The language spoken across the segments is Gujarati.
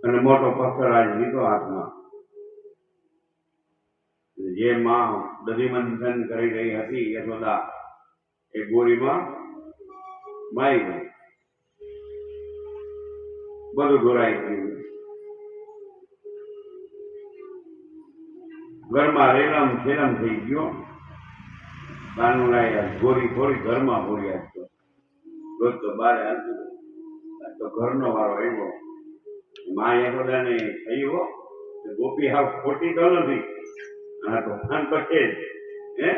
અને મોટો પથ્થર આજ લીધો હાથમાં. જે માં દધી મંથન કરી રહી હતી યશોદા એ ગોળીમાં મારી ગઈ. બધું ઢોરાઈ ગયું. ઘરમાં રેલમ છેલમ થઈ ગયો. કાનુડાએ ગોળી થોડી ઘરમાં ગોળી આપતો. રોજ તો બારે હાલતું. તો ઘરનો વારો આવ્યો. માં યશોદાને થયું ગોપી હાવ ખોટી તો નથી. હા તો ખાન તો છે જ. હે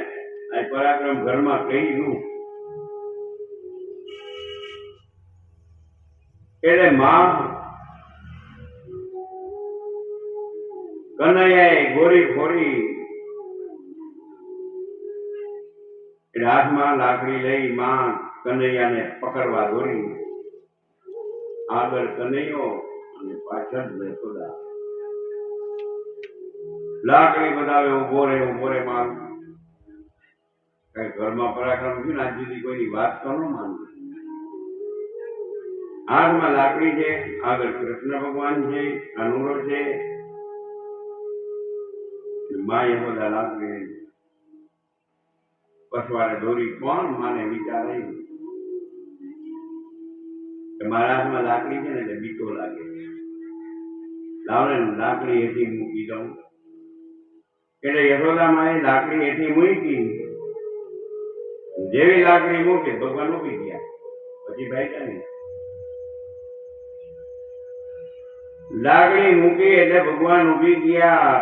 આ પરાક્રમ ઘરમાં કહી દઉં એટલે માં કનૈયાએ ગોળી ફોડી એટલે હાથમાં લાકડી લઈ માં કનૈયાને પકડવા દોડી. આગળ કનૈયો અને પાછળ યશોદા. લાકડી બતાવે ઉભો રે મારું. કઈ ઘરમાં પરાક્રમ થયું ને આજ સુધી કોઈની વાત તો ન માનવી. હાથમાં લાકડી છે, આગળ કૃષ્ણ ભગવાન છે, અનુરો છે. માં યશોદા લાકડી પછવાડે દોરી. કોણ માને વિચાર કે મારા હાથમાં લાકડી છે ને એટલે બીકો લાગે. લાવને લાકડી હેઠી મૂકી દઉં. એટલે યશોદા માએ લાકડી હેઠી મૂકી. જેવી લાકડી મૂકી ભગવાન મૂકી ગયા. પછી ભાઈ નહીં. લાકડી મૂકી એટલે ભગવાન ઉભી ગયા.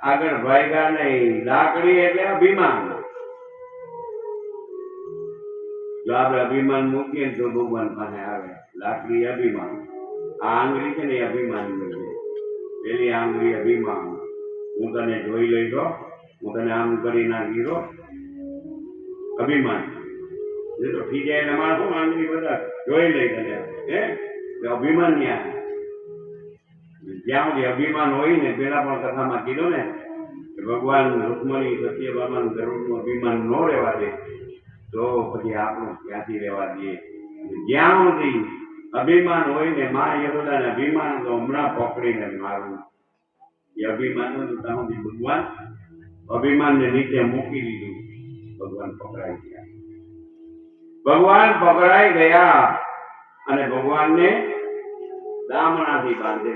આગળ ભાગ્યા નહીં. લાકડી એટલે અભિમાન. જો આપણે અભિમાન મૂકીએ તો ભગવાન પાસે આવે. લાકડી અભિમાન. આ આંગળી છે ને એ અભિમાન છે. પેલી આંગળી અભિમાન. હું તને જોઈ લઈ દો, હું તને આમ કરી નાખી દો. અભિમાન તો ઠીક છે. તમારે શું આંગળી બધા જોઈ લઈ તને. હે અભિમાન ત્યાં જ્યાં સુધી અભિમાન હોય ને પેલા પણ કથામાં કીધું ને ભગવાન રૂકમણી સત્યભામાનું ગરુડનું અભિમાન ન રહેવા દે તો પછી આપણું ક્યાંથી રહેવા દઈએ. જ્યાં સુધી અભિમાન હોય ને માં યશોદાને અભિમાન તો હમણાં પકડીને મારું. એ અભિમાન હતું ત્યાં સુધી ભગવાન અભિમાનને નીચે મૂકી દીધું. ભગવાન પકડાઈ ગયા. ભગવાન પકડાઈ ગયા અને ભગવાનને દામણાથી બાંધે.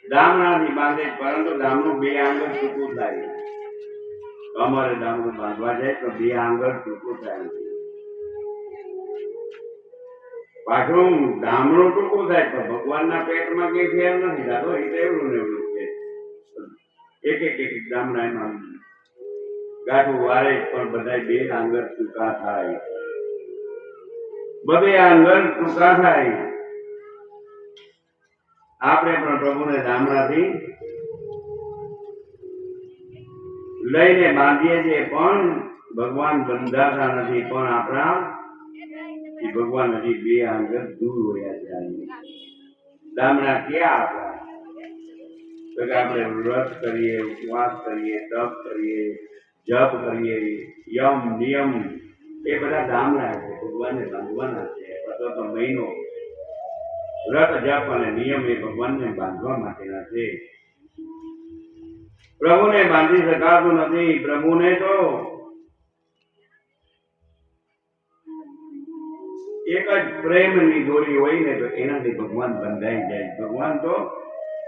દામણાથી બાંધે પરંતુ દામનું બે આંગળ ટૂંકું થાય. અમારે દામનું બાંધવા જાય તો બે આંગળ ટૂંકું થાય. પાછું દામણું ટૂંકું થાય તો ભગવાનના પેટમાં કઈ ફેર નથી થતો. એ તો એવું ને એવું છે. એક દામણા એમાં ગાંઠું વારે પણ બધા બે આંગળ ટૂંકા થાય. બધે આંગળ ટૂંકા થાય. આપણે પણ પ્રભુને દામણાથી લઈને બાંધીએ છીએ પણ ભગવાન બંધાતા નથી. પણ આપણા ભગવાન હજી બે આંગળ દૂર હોયા જાય. દામણા ક્યાં આપણા તો કે આપણે વ્રત કરીએ, ઉપવાસ કરીએ, તપ કરીએ, જપ કરીએ, યમ નિયમ એ બધા દામણા છે. ભગવાનને બાંધવાના છે. અથવા તો મહિનો વ્રત જપ અને નિયમ એ ભગવાનને બાંધવા માટેના છે. પ્રભુને બાંધી શકાતું નથી. પ્રભુને તો એક જ પ્રેમની દોરી હોય ને તો એનાથી ભગવાન બંધાઈ જાય. ભગવાન તો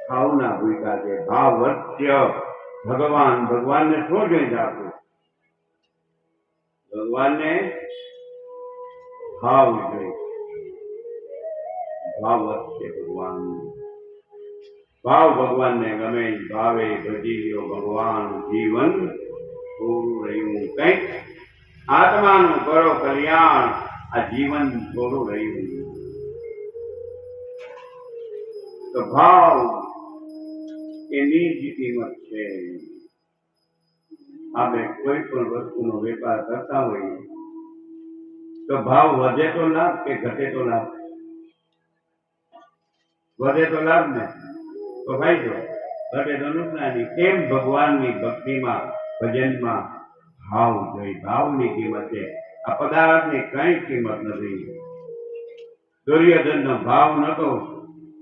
ભાવના ભૂખા છે. ભાવ વત્ય ભગવાન. ભગવાનને શું જોઈ આપવું? ભગવાનને ભાવ જોઈ. ભાવ વત્ય ભગવાન. ભાવ ભગવાનને ગમે. ભાવે ભજી લ્યો ભગવાન. જીવન થોડું રહ્યું કંઈક આત્માનું કરો કલ્યાણ. આ જીવન થોડું રહ્યું તો ભાવ એની જ કિંમત છે. આપણે કોઈ પણ વસ્તુનો વેપાર કરતા હોઈએ તો ભાવ વધે તો લાભ કે ઘટે તો લાભ? વધે તો લાભ ને, તો ફાયદો. ઘટે તો નુકસાની. કેમ? ભગવાનની ભક્તિમાં ભજનમાં ભાવ જોઈ. ભાવની કિંમત છે. આ પદાર્થની કઈ કિંમત નથી. દુર્યોધનનો ભાવ નતો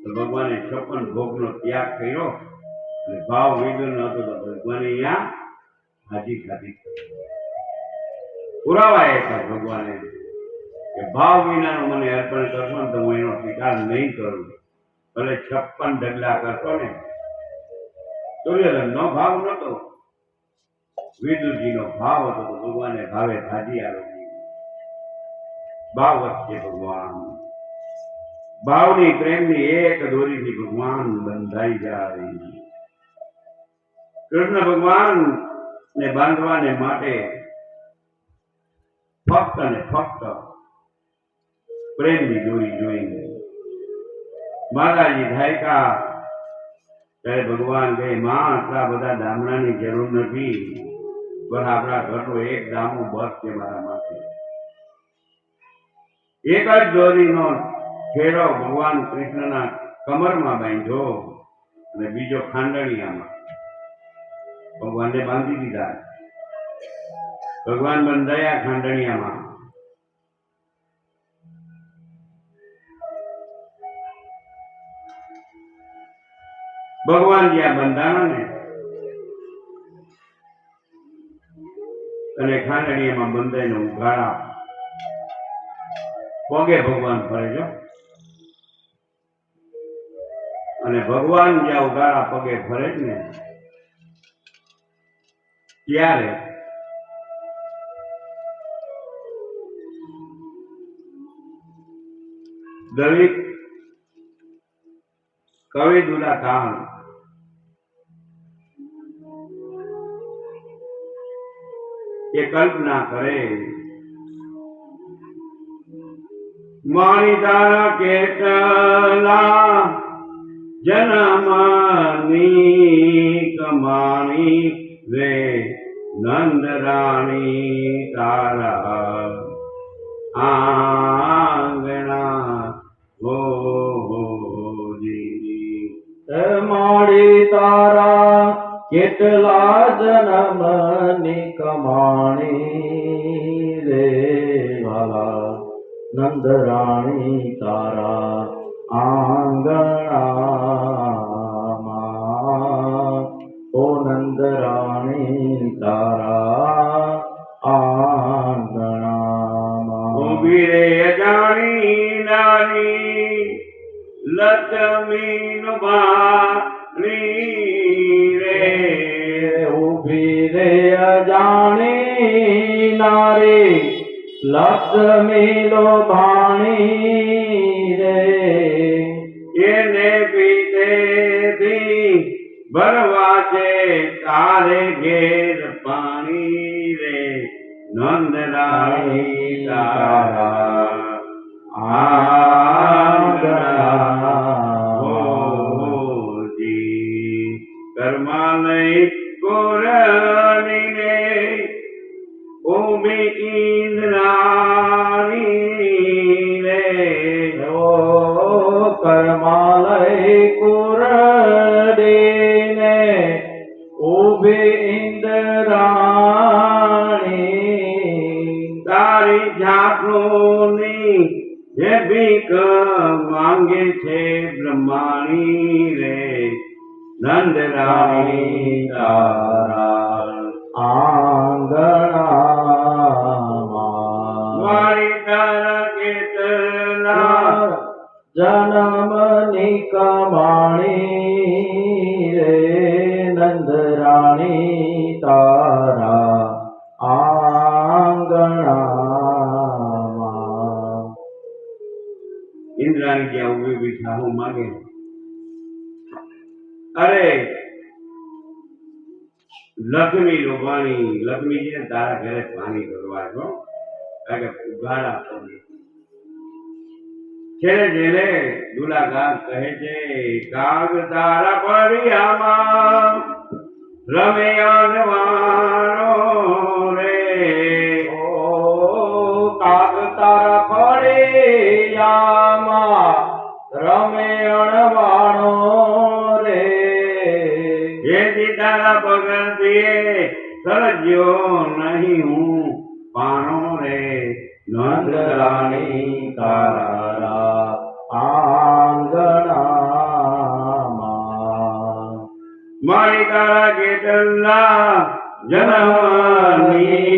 તો ભગવાને 56 ભોગનો ત્યાગ કર્યો અને ભાવ વિદુરનો હતો તો ભગવાને અહીંયા હાજી ખાધી. પુરાવા એ હતા ભગવાને કે ભાવ વિનાનું મને અર્પણ કરશો ને તો હું એનો સ્વીકાર નહીં કરું. ભલે 56 ડગલા કરશો ને. દુર્યોધનનો ભાવ નહોતો, વિદુરજીનો ભાવ હતો તો ભગવાને ભાવે ભાજી આરોગી. ભાવ વચ્ચે ભગવાન, ભાવની પ્રેમની એક દોરીથી ભગવાન બંધાઈ જાય. કૃષ્ણ ભગવાન ને બાંધવાને માટે ફક્ત ને ફક્ત પ્રેમની દોરી જોઈને માતાજી ધાયકા ત્યારે ભગવાન કહે, માં આટલા બધા દામણાની જરૂર નથી, બસ આપણા ઘરનો એક દામો બસ છે મારા માટે. એક જ દોરીનો છેડો ભગવાન કૃષ્ણના કમરમાં બાંધ્યો અને બીજો ખાંડણિયામાં ભગવાનને બાંધી દીધા. ભગવાન બંધાયા ખાંડણિયામાં. ભગવાન જ્યાં બંધાણા ને અને ખાંડણીયામાં બંધાઈને ઉઘાડા પગે ભગવાન ફરે છો. અને ભગવાન જ્યાં ઉઘાડા પગે ફરે જ ને ત્યારે દલિત કવિ દુલા કાન એ કલ્પના કરે, મારી તારા કેટલા જન્મની કમાણી રે નંદ રાણી તારા આંગણા ગોજી. મારી તારા કેટલા જન્મની કમાણી રે વાલા નંદ રાણી તારા આંગણામાં. ઓ નંદ રાણી તારા આંગણામાં. ઉભી રે અજાણી નાની લક્ષ્મી નો બાણી રે. ઉભી રે અજાણી નારી લક્ષ્મી લો ભાણી રે. એને પીતેથી ભરવા છે તારે ઘેર પાણી રે નંદ રાણી તારા આંગણાજી. કર્માલય કોરણીને ઉભી ઇન્દ્રાણી રે. ઓ કર્માલય કુરડીને ઉભી ઇન્દ્રાણી. તારી જાતોની જે ભીખ માંગે છે બ્રહ્માણી રે નંદ રાણી તારા આંગણામાં. મારી તારા કેટલા જન્મની કમાણી રે નંદ રાણી તારા આંગણામાં. ઇન્દ્રાણી જ્યાં ઉભી ઉભી સાહુ માગે, અરે લક્ષ્મી લોભાણી, લક્ષ્મીજીને તારા ઘરે પાણી કરવા છો કારણ કે ઉઘાડા પગે. છેલ્લે છેલ્લે દુલાકાત કહે છે, કાગ તારા પડિયામાં રમે અનવાણો રે. ઓ કાગ તારા ફળિયામાં રમે અણવાણો રે. જેથી તારા પગથિયે સર્જ્યો નહીં હું પાણો રે નંદ રાણી તારા આંગણા મારી તારા કેતનના જન્મની